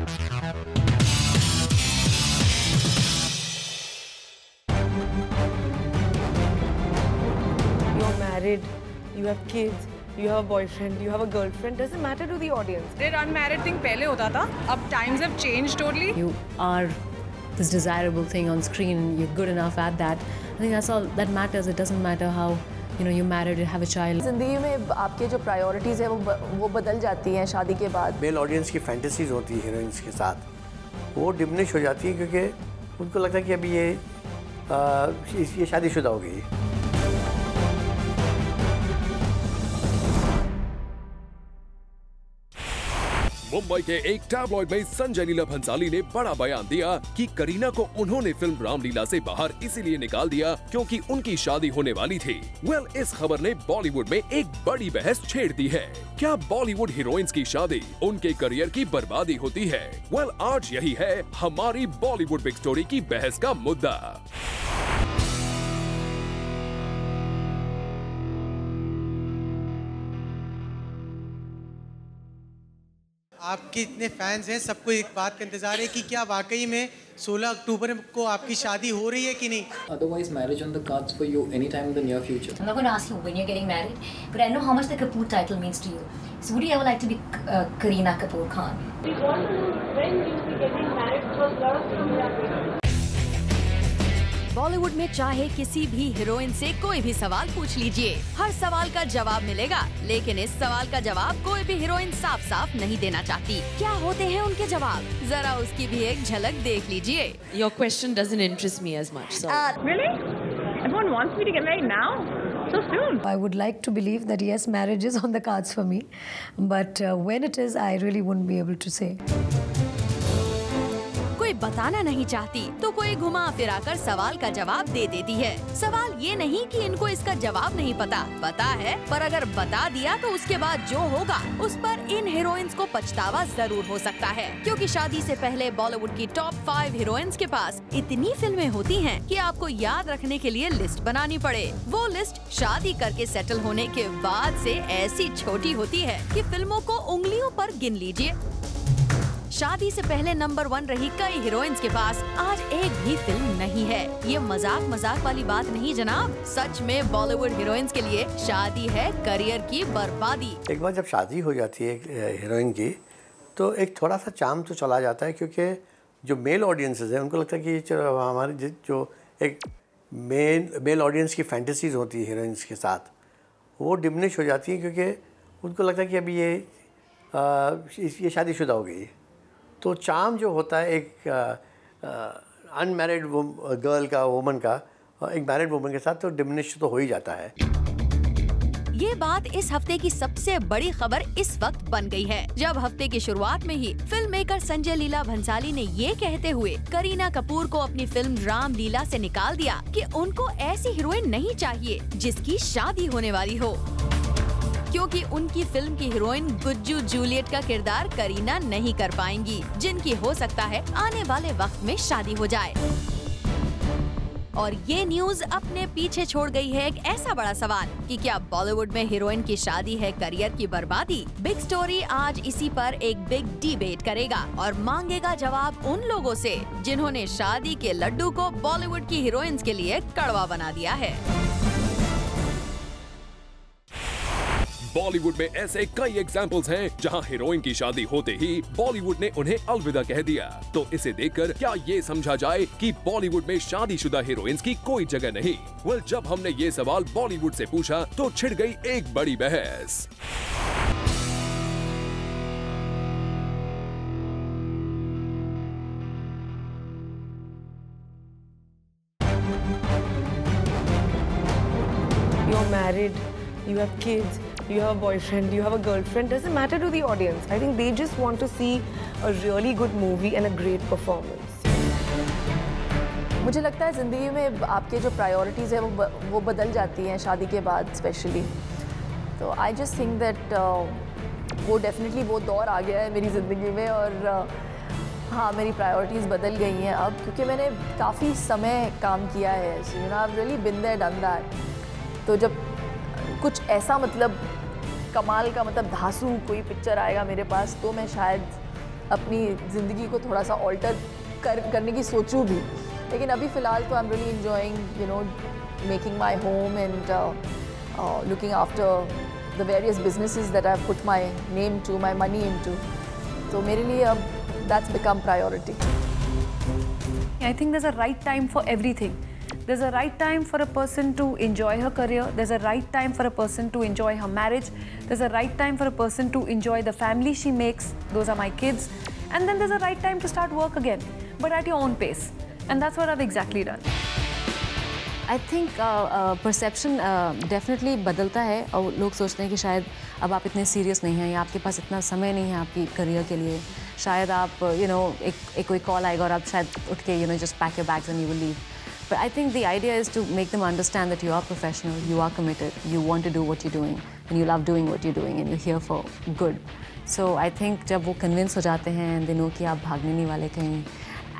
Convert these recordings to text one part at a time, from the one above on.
You're married, you have kids, you have a boyfriend, you have a girlfriend. Doesn't matter to the audience. That unmarried thing पहले होता था. अब times have changed totally. You are this desirable thing on screen and you're good enough at that. I think that's all that matters. It doesn't matter how, you know, you're married, you have a child. जिंदगी में आपके जो priorities है वो बदल जाती हैं शादी के बाद. मेल ऑडियंस की फैंटेसीज होती है हीरोइंस के साथ, वो डिमिनिश हो जाती है क्योंकि उनको लगता है कि अभी ये शादीशुदा हो गई. मुंबई के एक टैबलॉइड में संजय लीला भंसाली ने बड़ा बयान दिया कि करीना को उन्होंने फिल्म रामलीला से बाहर इसीलिए निकाल दिया क्योंकि उनकी शादी होने वाली थी. इस खबर ने बॉलीवुड में एक बड़ी बहस छेड़ दी है. क्या बॉलीवुड हीरोइंस की शादी उनके करियर की बर्बादी होती है? आज यही है हमारी बॉलीवुड बिग स्टोरी की बहस का मुद्दा. आपके इतने फैंस हैं, सबको एक बात का इंतजार है कि क्या वाकई में 16 अक्टूबर को आपकी शादी हो रही है कि नहीं? Otherwise, marriage on the cards for you anytime in the near future. I'm not going to ask you when you're getting married, but I know how much the Kapoor title means to you. So would you ever like to be Kareena Kapoor Khan? We want to know when you'll be getting married because a lot of people are waiting. Bollywood में चाहे किसी भी heroine से कोई भी सवाल पूछ लीजिए, हर सवाल का जवाब मिलेगा. लेकिन इस सवाल का जवाब कोई भी हीरोइन साफ साफ नहीं देना चाहती. क्या होते हैं उनके जवाब? जरा उसकी भी एक झलक देख लीजिए. Your question doesn't interest me as much. Sorry. Really? Everyone wants me to get married now? So soon? I would like to believe that yes, marriage is on the cards for me, but when it is, I really wouldn't be able to say. कोई बताना नहीं चाहती तो कोई घुमा फिरा कर सवाल का जवाब दे देती है. सवाल ये नहीं कि इनको इसका जवाब नहीं पता है, पर अगर बता दिया तो उसके बाद जो होगा उस पर इन हीरोइंस को पछतावा जरूर हो सकता है. क्योंकि शादी से पहले बॉलीवुड की टॉप 5 हीरोइंस के पास इतनी फिल्में होती हैं कि आपको याद रखने के लिए लिस्ट बनानी पड़े. वो लिस्ट शादी करके सेटल होने के बाद से ऐसी छोटी होती है कि फिल्मों को उंगलियों पर गिन लीजिए. शादी से पहले नंबर 1 रही कई हीरोइंस के पास आज एक भी फिल्म नहीं है. ये मजाक वाली बात नहीं जनाब. सच में बॉलीवुड हीरोइंस के लिए शादी है करियर की बर्बादी. एक बार जब शादी हो जाती है हीरोइन की तो एक थोड़ा सा चार्म तो चला जाता है क्योंकि जो मेल ऑडियंसेस हैं उनको लगता है कि चलो हमारे जो एक मेल ऑडियंस की फैंटेसीज होती है हीरोइंस के साथ, वो डिमिनिश हो जाती है क्योंकि उनको लगता है कि अभी ये शादीशुदा हो गई. तो चार्म जो होता है एक अनमैरिड गर्ल का, वुमन का, एक मैरिड वुमन के साथ तो डिमिनिश तो हो ही जाता है. ये बात इस हफ्ते की सबसे बड़ी खबर इस वक्त बन गई है जब हफ्ते की शुरुआत में ही फिल्म मेकर संजय लीला भंसाली ने ये कहते हुए करीना कपूर को अपनी फिल्म रामलीला से निकाल दिया कि उनको ऐसी हीरोइन नहीं चाहिए जिसकी शादी होने वाली हो, क्योंकि उनकी फिल्म की हीरोइन गुज्जू जूलियट का किरदार करीना नहीं कर पाएंगी, जिनकी हो सकता है आने वाले वक्त में शादी हो जाए. और ये न्यूज अपने पीछे छोड़ गई है एक ऐसा बड़ा सवाल कि क्या बॉलीवुड में हीरोइन की शादी है करियर की बर्बादी. बिग स्टोरी आज इसी पर एक बिग डिबेट करेगा और मांगेगा जवाब उन लोगों से जिन्होंने शादी के लड्डू को बॉलीवुड की हीरोइंस के लिए कड़वा बना दिया है. बॉलीवुड में ऐसे कई एग्जाम्पल्स हैं जहां हीरोइन की शादी होते ही बॉलीवुड ने उन्हें अलविदा कह दिया. तो इसे देखकर क्या ये समझा जाए कि बॉलीवुड में शादीशुदा हीरोइंस की कोई जगह नहीं? जब हमने ये सवाल बॉलीवुड से पूछा तो छिड़ गई एक बड़ी बहस. You're married, you have kids, you have a boyfriend, you have a girlfriend. Doesn't matter to the audience. I think they just want to see a really good movie and a great performance. मुझे लगता है ज़िंदगी में आपके जो priorities है वो बदल जाती हैं शादी के बाद स्पेशली. तो आई जस्ट थिंक दैट वो डेफिनेटली वो दौर आ गया है मेरी ज़िंदगी में. और हाँ, मेरी प्रायोरिटीज़ बदल गई हैं अब, क्योंकि मैंने काफ़ी समय काम किया है. You know, I have really been there done that. तो जब कुछ ऐसा मतलब कमाल का मतलब धांसू कोई पिक्चर आएगा मेरे पास तो मैं शायद अपनी ज़िंदगी को थोड़ा सा ऑल्टर करने की सोचूं भी, लेकिन अभी फ़िलहाल तो I am really enjoying you know making my home and looking after the various businesses that I have put my name to, my money into. तो मेरे लिए अब that's become priority. I think there's a right time for everything. There's a right time for a person to enjoy her career. There's a right time for a person to enjoy her marriage. There's a right time for a person to enjoy the family she makes. Those are my kids. And then there's a right time to start work again, but at your own pace. And that's what I've exactly done. I think perception definitely बदलता है और लोग सोचते हैं कि शायद अब आप इतने सीरियस नहीं हैं या आपके पास इतना समय नहीं है आपकी करियर के लिए, शायद आप एक कोई कॉल आएगा और आप शायद उठ के just pack your bags and you will leave. But I think the idea is to make them understand that you are professional, you are committed, you want to do what you're doing and you love doing what you're doing and you're here for good. So I think जब वो convince हो जाते हैं and they know कि आप भागने नहीं वाले कहीं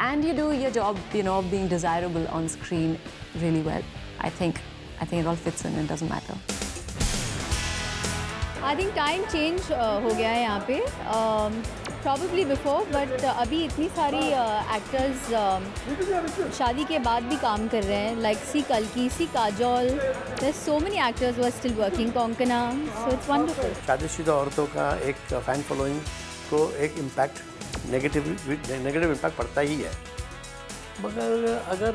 and you do your job, being desirable on screen really well, I think it all fits in and doesn't matter. I think time change हो गया है यहाँ पे, probably before, but अभी इतनी सारी actors शादी के बाद भी काम कर रहे हैं, like C कल्की, C Kajol, there's so many actors who are still working, Konkona, so it's wonderful. शादीशुदा औरतों का एक फैन फॉलोइंग को एक इम्पैक्ट नेगेटिव इम्पैक्ट पड़ता ही है, मगर अगर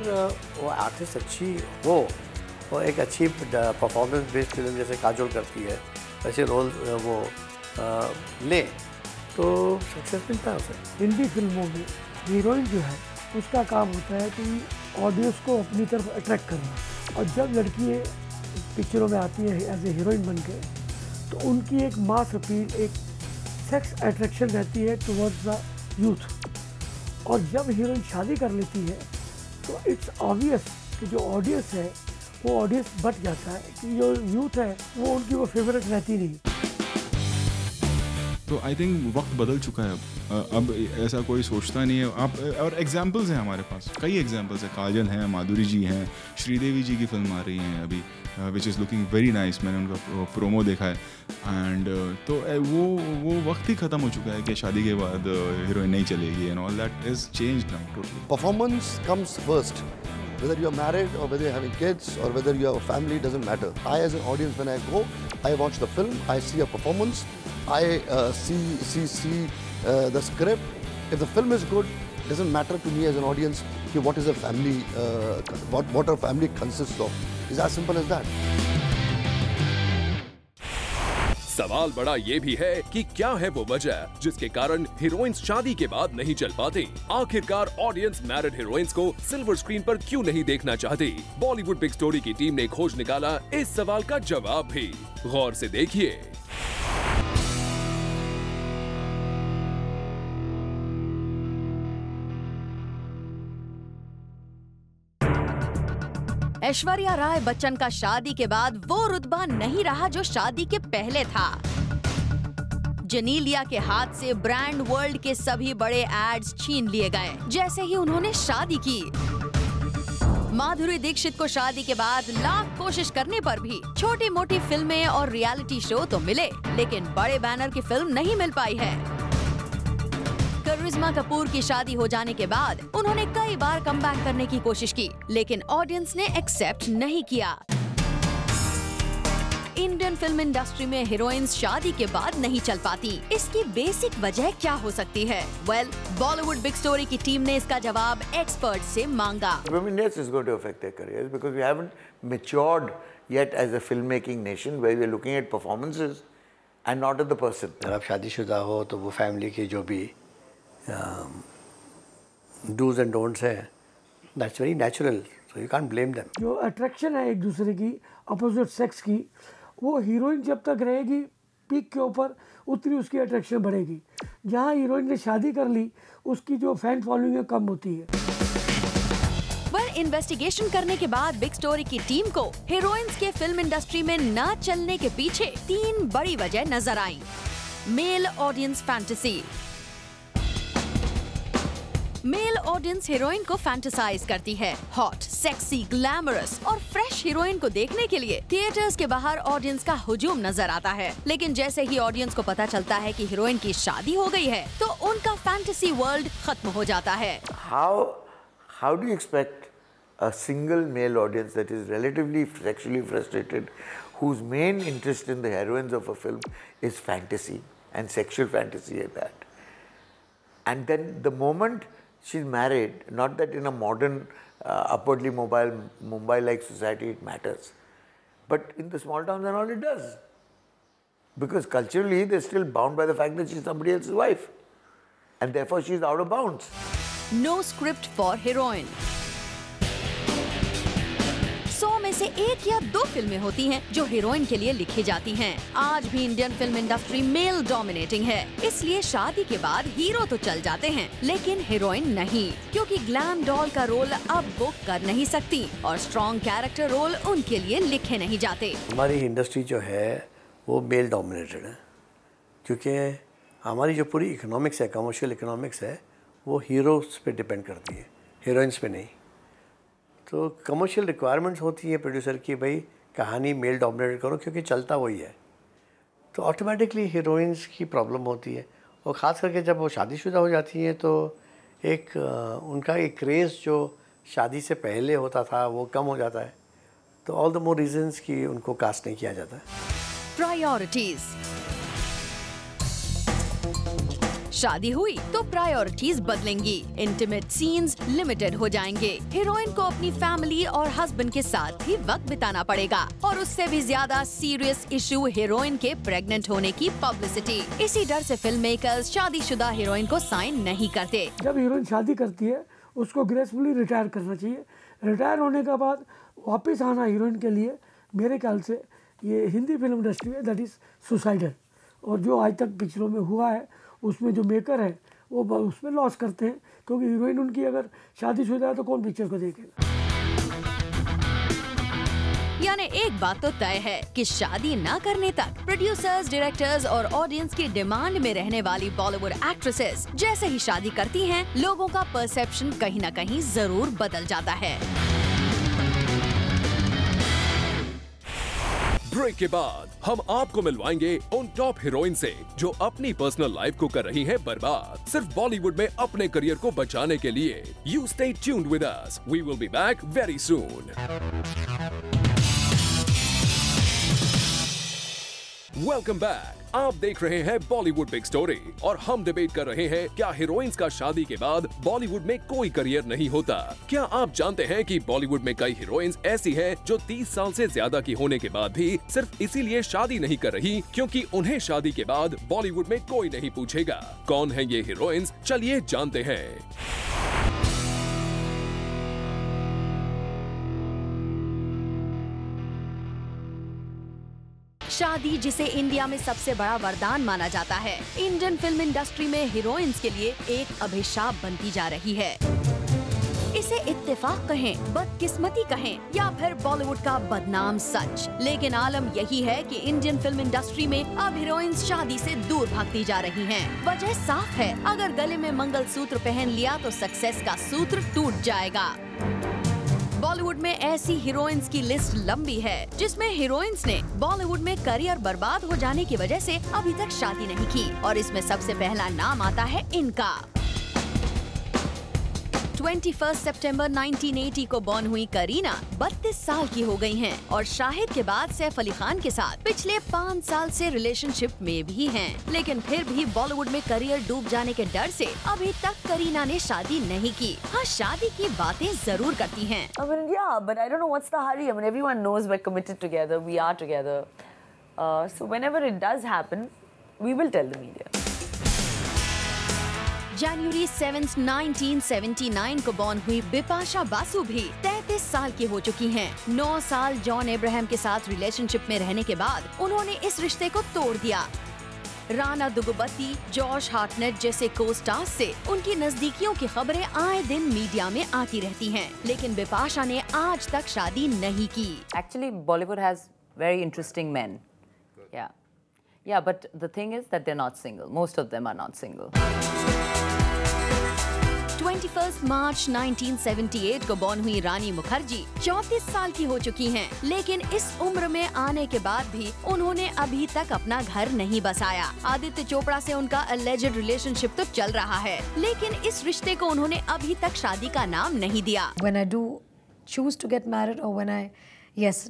वो आर्टिस्ट अच्छी हो और एक अच्छी परफॉर्मेंस बेस्ड फिल्म जैसे काजोल करती है वैसे रोल वो ले तो सक्सेस मिलता है उसे। हिंदी फिल्मों में हीरोइन जो है उसका काम होता है कि ऑडियंस को अपनी तरफ अट्रैक्ट करना, और जब लड़की पिक्चरों में आती है एज ए हीरोइन बन के तो उनकी एक मास अपील, एक सेक्स अट्रैक्शन रहती है टुवर्ड्स द यूथ, और जब हीरोइन शादी कर लेती है तो इट्स ऑब्वियस कि जो ऑडियंस है वो ऑडियंस बट जाता है कि जो यूथ है वो उनकी वो फेवरेट रहती नहीं। तो आई थिंक वक्त बदल चुका है, अब ऐसा कोई सोचता नहीं है। आप और एग्जांपल्स हैं हमारे पास, कई एग्जांपल्स हैं, काजल हैं, माधुरी जी हैं, श्रीदेवी जी की फिल्म आ रही हैं अभी which is looking very nice, मैंने उनका प्रोमो देखा है एंड तो वो वक्त ही ख़त्म हो चुका है कि शादी के बाद हीरोइन नहीं चलेगी and all that is changed now totally. Performance comes first, whether you are married or whether you're having kids or whether you have a family, doesn't matter. I as an audience, when I go, I watch the film, I see a performance, I see the script. If the film is good, it doesn't matter to me as an audience what is a family, what a family consists of. It's as simple as that. सवाल बड़ा ये भी है कि क्या है वो वजह जिसके कारण हीरोइंस शादी के बाद नहीं चल पाती। आखिरकार ऑडियंस मैरिड हीरोइंस को सिल्वर स्क्रीन पर क्यों नहीं देखना चाहती? बॉलीवुड बिग स्टोरी की टीम ने खोज निकाला इस सवाल का जवाब भी, गौर से देखिए। ऐश्वर्या राय बच्चन का शादी के बाद वो रुतबा नहीं रहा जो शादी के पहले था। जेनेलिया के हाथ से ब्रांड वर्ल्ड के सभी बड़े एड्स छीन लिए गए जैसे ही उन्होंने शादी की। माधुरी दीक्षित को शादी के बाद लाख कोशिश करने पर भी छोटी मोटी फिल्में और रियलिटी शो तो मिले, लेकिन बड़े बैनर की फिल्म नहीं मिल पाई है। करिश्मा कपूर की शादी हो जाने के बाद उन्होंने कई बार कमबैक करने की कोशिश की, लेकिन ऑडियंस ने एक्सेप्ट नहीं किया। इंडियन फिल्म इंडस्ट्री में हीरोइंस शादी के बाद नहीं चल पाती, इसकी बेसिक वजह क्या हो सकती है? वेल, बॉलीवुड बिग स्टोरी की टीम ने इसका जवाब एक्सपर्ट से मांगा। Women, yes, is going to affect their careers because we haven't matured yet as a filmmaking nation where we are looking at performances and not at the person. अगर आप शादीशुदा हो तो वो फैमिली की जो भी do's and don'ts है, that's very natural, so you can't blame them. जो अट्रैक्शन है एक दूसरे की, अपोजिट सेक्स की, वो हीरोइन जब तक रहेगी पीक के ऊपर उतनी उसकी अट्रैक्शन बढ़ेगी। जहाँ हीरोइन ने शादी कर ली उसकी जो फैन फॉलोइंग है कम होती है। इन्वेस्टिगेशन करने के बाद बिग स्टोरी की टीम को हीरोइंस के फिल्म इंडस्ट्री में न चलने के पीछे 3 बड़ी वजह नजर आई। Male audience fantasy. Male audience heroine को फैंटेसाइज करती है, हॉट, सेक्सी, ग्लैमरस और फ्रेश हीरोइन को देखने के लिए थिएटर्स के बाहर ऑडियंस का हुजूम नजर आता है। लेकिन जैसे ही ऑडियंस को पता चलता है कि हीरोइन की शादी हो गई है, तो उनका फैंटेसी वर्ल्ड खत्म हो जाता है। How do you expect a single male audience that is relatively sexually frustrated, whose main interest in the heroines of a film is fantasy and sexual fantasy at that? And then the moment she's married, not that in a modern, upwardly mobile, Mumbai-like society it matters, but in the small towns and all it does. Because culturally they're still bound by the fact that she's somebody else's wife. And therefore she's out of bounds. No script for heroine. 100 में से 1 या 2 फिल्में होती हैं जो heroine के लिए लिखी जाती हैं। आज भी Indian film industry male dominating है, इसलिए शादी के बाद हीरो तो चल जाते हैं लेकिन हीरोइन नहीं, क्योंकि ग्लैम डॉल का रोल अब वो कर नहीं सकती और स्ट्रॉन्ग कैरेक्टर रोल उनके लिए लिखे नहीं जाते। हमारी इंडस्ट्री जो है वो मेल डोमिनेटेड है, क्योंकि हमारी जो पूरी इकोनॉमिक्स है, कमर्शियल इकोनॉमिक्स है, वो हीरोज़ पे डिपेंड करती है, हीरोइंस पे नहीं। तो कमर्शियल रिक्वायरमेंट्स होती है प्रोड्यूसर की, भाई कहानी मेल डोमिनेटेड करो क्योंकि चलता वही है, तो ऑटोमेटिकली हीरोइंस की प्रॉब्लम होती है। और ख़ास करके जब वो शादीशुदा हो जाती हैं तो एक उनका एक क्रेज़ जो शादी से पहले होता था वो कम हो जाता है, तो ऑल द मोर रीजंस कि उनको कास्ट नहीं किया जाता है। प्रायोरिटीज। शादी हुई तो प्रायोरिटीज बदलेंगी, इंटीमेट सीन्स लिमिटेड हो जाएंगे, हीरोइन को अपनी फैमिली और हस्बैंड के साथ ही वक्त बिताना पड़ेगा और उससे भी ज्यादा सीरियस इशू हीरोइन के प्रेग्नेंट होने की पब्लिसिटी। इसी डर से फिल्म मेकर्स शादीशुदा हीरोइन को साइन नहीं करते। जब हीरोइन शादी करती है उसको ग्रेसफुली रिटायर करना चाहिए। रिटायर होने के बाद वापस आना हीरोइन के लिए मेरे ख्याल से ये हिंदी फिल्म इंडस्ट्री में दैट इज़ सुसाइडल। और जो आज तक पिक्चरों में हुआ है उसमें जो मेकर है वो उसमें लॉस करते हैं, क्योंकि हीरोइन उनकी अगर शादीशुदा है तो कौन पिक्चर को देखेगा। यानी एक बात तो तय है कि शादी न करने तक प्रोड्यूसर्स, डायरेक्टर्स और ऑडियंस की डिमांड में रहने वाली बॉलीवुड एक्ट्रेसेस जैसे ही शादी करती हैं, लोगों का परसेप्शन कहीं न कहीं जरूर बदल जाता है। ब्रेक के बाद हम आपको मिलवाएंगे उन टॉप हीरोइन से जो अपनी पर्सनल लाइफ को कर रही हैं बर्बाद, सिर्फ बॉलीवुड में अपने करियर को बचाने के लिए। You stay tuned with us, we will be back very soon. Welcome back. आप देख रहे हैं बॉलीवुड बिग स्टोरी और हम डिबेट कर रहे हैं क्या हीरोइंस का शादी के बाद बॉलीवुड में कोई करियर नहीं होता। क्या आप जानते हैं कि बॉलीवुड में कई हीरोइंस ऐसी हैं जो 30 साल से ज्यादा की होने के बाद भी सिर्फ इसीलिए शादी नहीं कर रही क्योंकि उन्हें शादी के बाद बॉलीवुड में कोई नहीं पूछेगा। कौन है ये हीरोइंस, चलिए जानते हैं। शादी, जिसे इंडिया में सबसे बड़ा वरदान माना जाता है, इंडियन फिल्म इंडस्ट्री में हीरोइंस के लिए एक अभिशाप बनती जा रही है। इसे इत्तेफाक कहें, बदकिस्मती कहें या फिर बॉलीवुड का बदनाम सच, लेकिन आलम यही है कि इंडियन फिल्म इंडस्ट्री में अब हीरोइंस शादी से दूर भागती जा रही हैं। वजह साफ है, अगर गले में मंगलसूत्र पहन लिया तो सक्सेस का सूत्र टूट जाएगा। बॉलीवुड में ऐसी हीरोइंस की लिस्ट लंबी है जिसमें हीरोइंस ने बॉलीवुड में करियर बर्बाद हो जाने की वजह से अभी तक शादी नहीं की, और इसमें सबसे पहला नाम आता है इनका। 21 सितंबर 1980 को बॉर्न हुई करीना 32 साल की हो गई हैं और शाहिद के बाद सैफ अली खान के साथ पिछले 5 साल से रिलेशनशिप में भी हैं। लेकिन फिर भी बॉलीवुड में करियर डूब जाने के डर से अभी तक करीना ने शादी नहीं की। हाँ, शादी की बातें जरूर करती हैं। Yeah, but I don't know what's the hurry. I mean, everyone knows we're committed together. We are together. So whenever it does happen, we will tell the media. जनवरी 7, 1979 को बॉर्न हुई बिपाशा बासु भी 33 साल की हो चुकी हैं। 9 साल जॉन अब्राहम के साथ रिलेशनशिप में रहने के बाद उन्होंने इस रिश्ते को तोड़ दिया। राना दुगुबती, जॉश हार्टनेट जैसे को-स्टार्स से उनकी नजदीकियों की खबरें आए दिन मीडिया में आती रहती हैं, लेकिन बिपाशा ने आज तक शादी नहीं की। Actually, Bollywood has very interesting men. Yeah, but the thing is that they're not single. Most of them are not single. 21 मार्च 1978 को बॉर्न हुई रानी मुखर्जी 34 साल की हो चुकी हैं, लेकिन इस उम्र में आने के बाद भी उन्होंने अभी तक अपना घर नहीं बसाया। आदित्य चोपड़ा से उनका alleged रिलेशनशिप तो चल रहा है, लेकिन इस रिश्ते को उन्होंने अभी तक शादी का नाम नहीं दिया। When I do choose to get married, or when I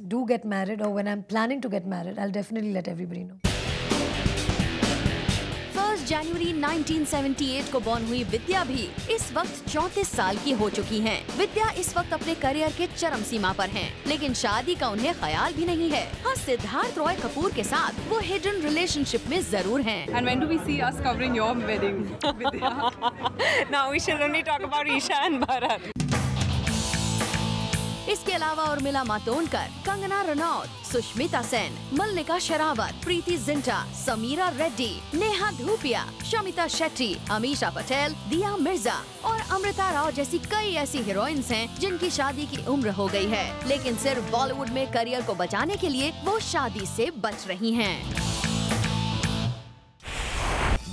do get married, or when I'm planning to get married, I'll definitely let everybody know. 1 जनवरी 1978 को बॉर्न हुई विद्या भी इस वक्त 34 साल की हो चुकी हैं। विद्या इस वक्त अपने करियर के चरम सीमा पर हैं, लेकिन शादी का उन्हें ख्याल भी नहीं है। हाँ, सिद्धार्थ रॉय कपूर के साथ वो हिडन रिलेशनशिप में जरूर हैं। And when do we see us covering your wedding, Vidya? Now we shall only talk about Isha and Bharat. इसके अलावा उर्मिला मातोंडकर, कंगना रनौत, सुष्मिता सेन, मल्लिका शेरावत, प्रीति जिंटा, समीरा रेड्डी, नेहा धूपिया, शमिता शेट्टी, अमीषा पटेल, दिया मिर्जा और अमृता राव जैसी कई ऐसी हीरोइंस हैं जिनकी शादी की उम्र हो गई है, लेकिन सिर्फ बॉलीवुड में करियर को बचाने के लिए वो शादी से बच रही हैं।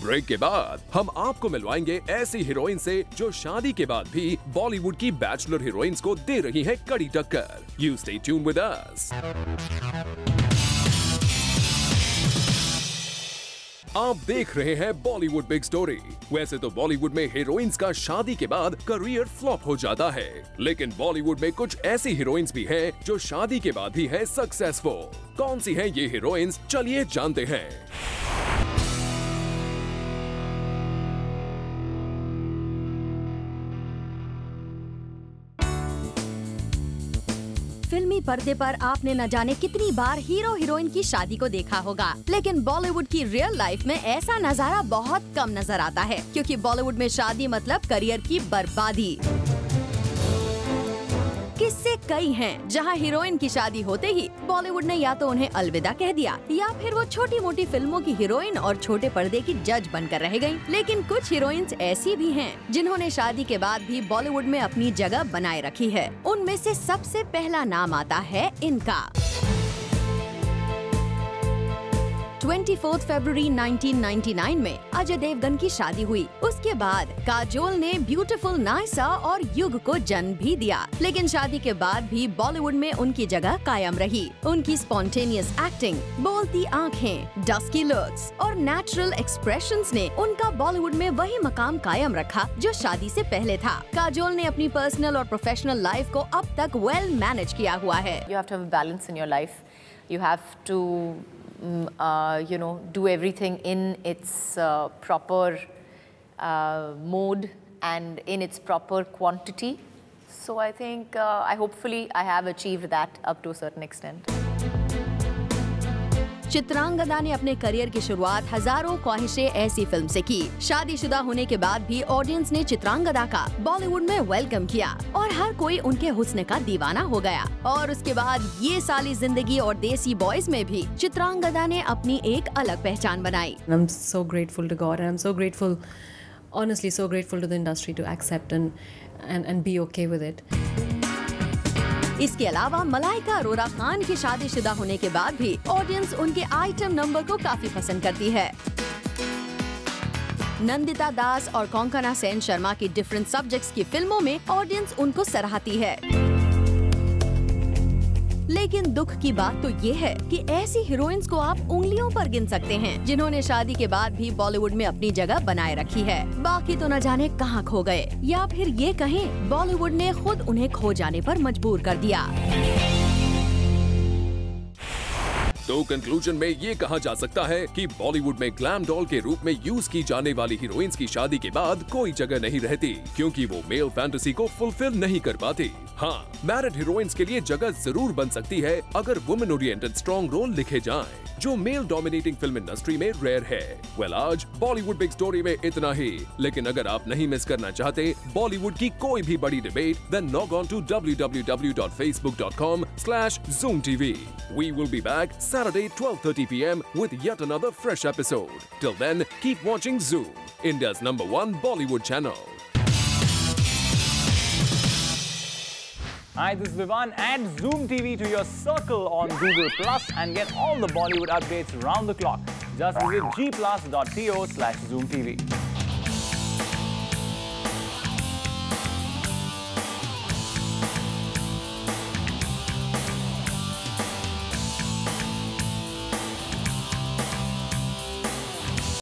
ब्रेक के बाद हम आपको मिलवाएंगे ऐसी हीरोइन से जो शादी के बाद भी बॉलीवुड की बैचलर हीरोइंस को दे रही हैं कड़ी टक्कर। You stay tune with us. आप देख रहे हैं बॉलीवुड बिग स्टोरी। वैसे तो बॉलीवुड में हीरोइंस का शादी के बाद करियर फ्लॉप हो जाता है, लेकिन बॉलीवुड में कुछ ऐसी हीरोइंस भी हैं जो शादी के बाद भी है सक्सेसफुल। कौन सी हैं ये हीरोइंस, चलिए जानते हैं। फिल्मी पर्दे पर आपने न जाने कितनी बार हीरो हीरोइन की शादी को देखा होगा, लेकिन बॉलीवुड की रियल लाइफ में ऐसा नजारा बहुत कम नजर आता है, क्योंकि बॉलीवुड में शादी मतलब करियर की बर्बादी। किस्से कई हैं जहां हीरोइन की शादी होते ही बॉलीवुड ने या तो उन्हें अलविदा कह दिया, या फिर वो छोटी मोटी फिल्मों की हीरोइन और छोटे पर्दे की जज बनकर रह गयी। लेकिन कुछ हीरोइंस ऐसी भी हैं जिन्होंने शादी के बाद भी बॉलीवुड में अपनी जगह बनाए रखी है। उनमें से सबसे पहला नाम आता है इनका। 24 फरवरी 1999 में अजय देवगन की शादी हुई। उसके बाद काजोल ने ब्यूटीफुल नायसा और युग को जन्म भी दिया, लेकिन शादी के बाद भी बॉलीवुड में उनकी जगह कायम रही। उनकी स्पॉन्टेनियस एक्टिंग, बोलती आंखें, डस्की लुक्स और नेचुरल एक्सप्रेशंस ने उनका बॉलीवुड में वही मकाम कायम रखा जो शादी से पहले था। काजोल ने अपनी पर्सनल और प्रोफेशनल लाइफ को अब तक वेल मैनेज किया हुआ है। You have to have a balance in your life. You have to do everything in its proper mode and in its proper quantity. So I think hopefully I have achieved that up to a certain extent. Chitrangada ने अपने career की शुरुआत हजारों ख्वाहिशें ऐसी film से की। शादीशुदा होने के बाद भी ऑडियंस ने चित्रांगदा का बॉलीवुड में वेलकम किया और हर कोई उनके हुस्न का दीवाना हो गया। और उसके बाद ये साली जिंदगी और देसी बॉयज में भी चित्रांगदा ने अपनी एक अलग पहचान बनाई। I'm so grateful to God and I'm so grateful, honestly so grateful to the industry to accept and be okay with it. इसके अलावा मलाइका अरोरा खान की शादीशुदा होने के बाद भी ऑडियंस उनके आइटम नंबर को काफी पसंद करती है। नंदिता दास और कोंकणा सेन शर्मा की डिफरेंट सब्जेक्ट्स की फिल्मों में ऑडियंस उनको सराहती है। लेकिन दुख की बात तो ये है कि ऐसी हीरोइंस को आप उंगलियों पर गिन सकते हैं जिन्होंने शादी के बाद भी बॉलीवुड में अपनी जगह बनाए रखी है। बाकी तो न जाने कहां खो गए, या फिर ये कहें बॉलीवुड ने खुद उन्हें खो जाने पर मजबूर कर दिया। तो कंक्लूजन में ये कहा जा सकता है कि बॉलीवुड में ग्लैम डॉल के रूप में यूज की जाने वाली हीरोइंस की शादी के बाद कोई जगह नहीं रहती, क्योंकि वो मेल फैंटेसी को फुलफिल नहीं कर पाती। हाँ, मैरिड हीरोइंस के लिए जगह जरूर बन सकती है अगर वुमेन ओरिएंटेड स्ट्रॉन्ग रोल लिखे जाएं, जो मेल डोमिनेटिंग फिल्म इंडस्ट्री में रेयर है। वेल, आज बॉलीवुड बिग स्टोरी में इतना ही, लेकिन अगर आप नहीं मिस करना चाहते बॉलीवुड की कोई भी बड़ी debate, then log on to www.facebook.com/zoomtv. We will be back Saturday 12:30 p.m. with yet another fresh episode. Till then, keep watching Zoom, India's #1 Bollywood channel. Hi, this is Vivan. Add Zoom TV to your circle on Google Plus and get all the Bollywood updates round the clock. Just visit gplus.to/ZoomTV.